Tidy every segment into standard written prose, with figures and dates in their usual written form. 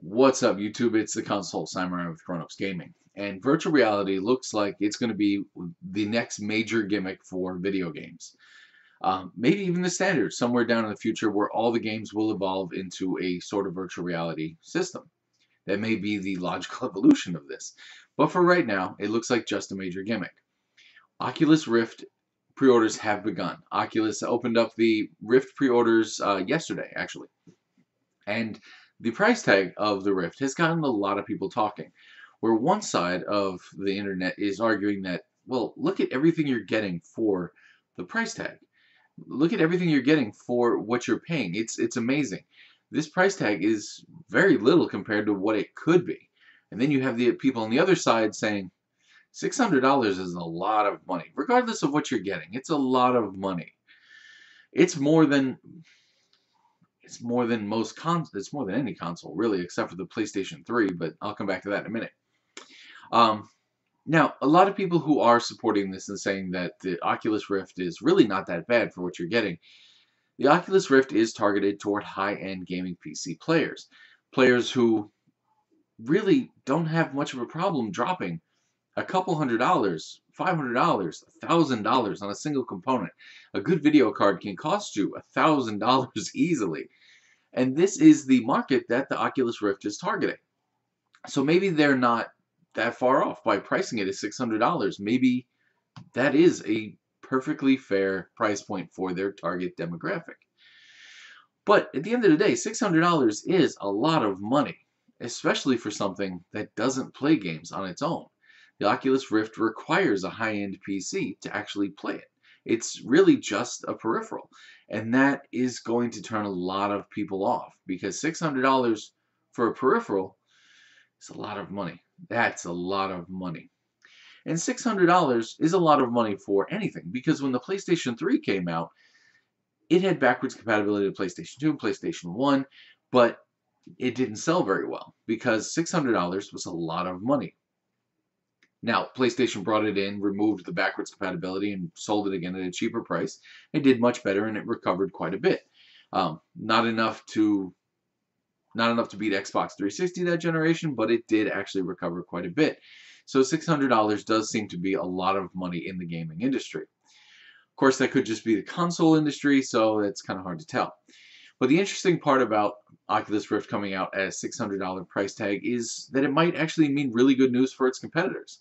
What's up, YouTube? It's the Console Samurai with Chronos Gaming. And virtual reality looks like it's going to be the next major gimmick for video games. Maybe even the standard somewhere down in the future where all the games will evolve into a sort of virtual reality system. That may be the logical evolution of this. But for right now, it looks like just a major gimmick. Oculus Rift pre-orders have begun. Oculus opened up the Rift pre-orders yesterday, actually. And the price tag of the Rift has gotten a lot of people talking. Where one side of the internet is arguing that, well, look at everything you're getting for the price tag. Look at everything you're getting for what you're paying. It's amazing. This price tag is very little compared to what it could be. And then you have the people on the other side saying, $600 is a lot of money. Regardless of what you're getting, it's a lot of money. It's more than it's more than it's more than any console, really, except for the PlayStation 3, but I'll come back to that in a minute. Now, a lot of people who are supporting this and saying that the Oculus Rift is really not that bad for what you're getting. The Oculus Rift is targeted toward high-end gaming PC players. Players who really don't have much of a problem dropping a couple $100, $500, $1,000 on a single component. A good video card can cost you $1,000 easily. And this is the market that the Oculus Rift is targeting. So maybe they're not that far off by pricing it at $600. Maybe that is a perfectly fair price point for their target demographic. But at the end of the day, $600 is a lot of money, especially for something that doesn't play games on its own. The Oculus Rift requires a high-end PC to actually play it. It's really just a peripheral, and that is going to turn a lot of people off because $600 for a peripheral is a lot of money. That's a lot of money. And $600 is a lot of money for anything because when the PlayStation 3 came out, it had backwards compatibility to PlayStation 2 and PlayStation 1, but it didn't sell very well because $600 was a lot of money. Now, PlayStation brought it in, removed the backwards compatibility, and sold it again at a cheaper price. It did much better, and it recovered quite a bit. Not enough to beat Xbox 360 that generation, but it did actually recover quite a bit. So $600 does seem to be a lot of money in the gaming industry. Of course, that could just be the console industry, so it's kind of hard to tell. But the interesting part about Oculus Rift coming out at a $600 price tag is that it might actually mean really good news for its competitors.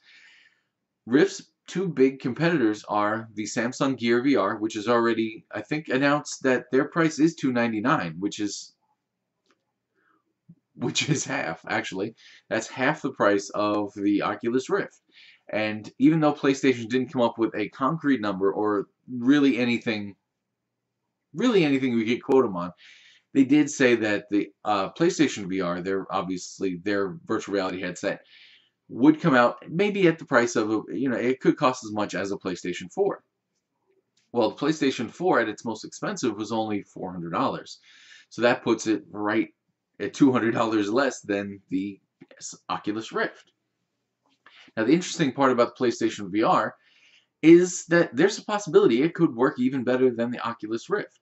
Rift's two big competitors are the Samsung Gear VR, which has already, I think, announced that their price is $299, which is half, actually. That's half the price of the Oculus Rift. And even though PlayStation didn't come up with a concrete number or really anything we could quote them on, they did say that the PlayStation VR, their virtual reality headset, would come out maybe at the price of, it could cost as much as a PlayStation 4. Well, the PlayStation 4 at its most expensive was only $400. So that puts it right at $200 less than the Oculus Rift. Now, the interesting part about the PlayStation VR is that there's a possibility it could work even better than the Oculus Rift.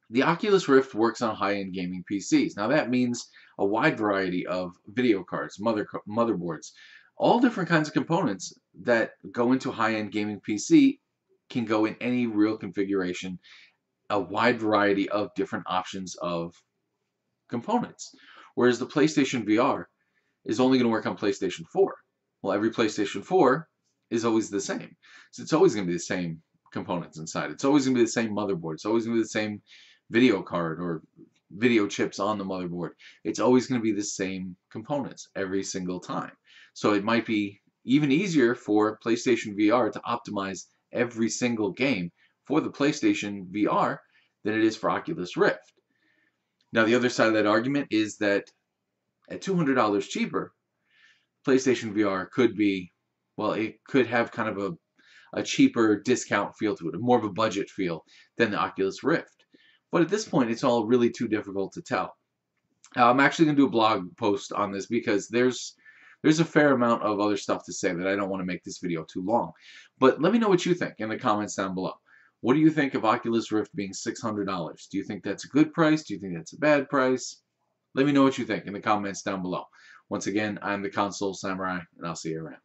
The Oculus Rift works on high-end gaming PCs. Now that means a wide variety of video cards, motherboards, all different kinds of components that go into a high-end gaming PC can go in any real configuration, a wide variety of different options of components. Whereas the PlayStation VR is only going to work on PlayStation 4. Well, every PlayStation 4 is always the same. So it's always going to be the same components inside. It's always going to be the same motherboard. It's always going to be the same video card or video chips on the motherboard. It's always going to be the same components every single time. So it might be even easier for PlayStation VR to optimize every single game for the PlayStation VR than it is for Oculus Rift. Now, the other side of that argument is that at $200 cheaper, PlayStation VR could be, well, it could have kind of a cheaper discount feel to it, more of a budget feel than the Oculus Rift. But at this point, it's all really too difficult to tell. I'm actually going to do a blog post on this because there's a fair amount of other stuff to say that I don't want to make this video too long. But let me know what you think in the comments down below. What do you think of Oculus Rift being $600? Do you think that's a good price? Do you think that's a bad price? Let me know what you think in the comments down below. Once again, I'm the Console Samurai, and I'll see you around.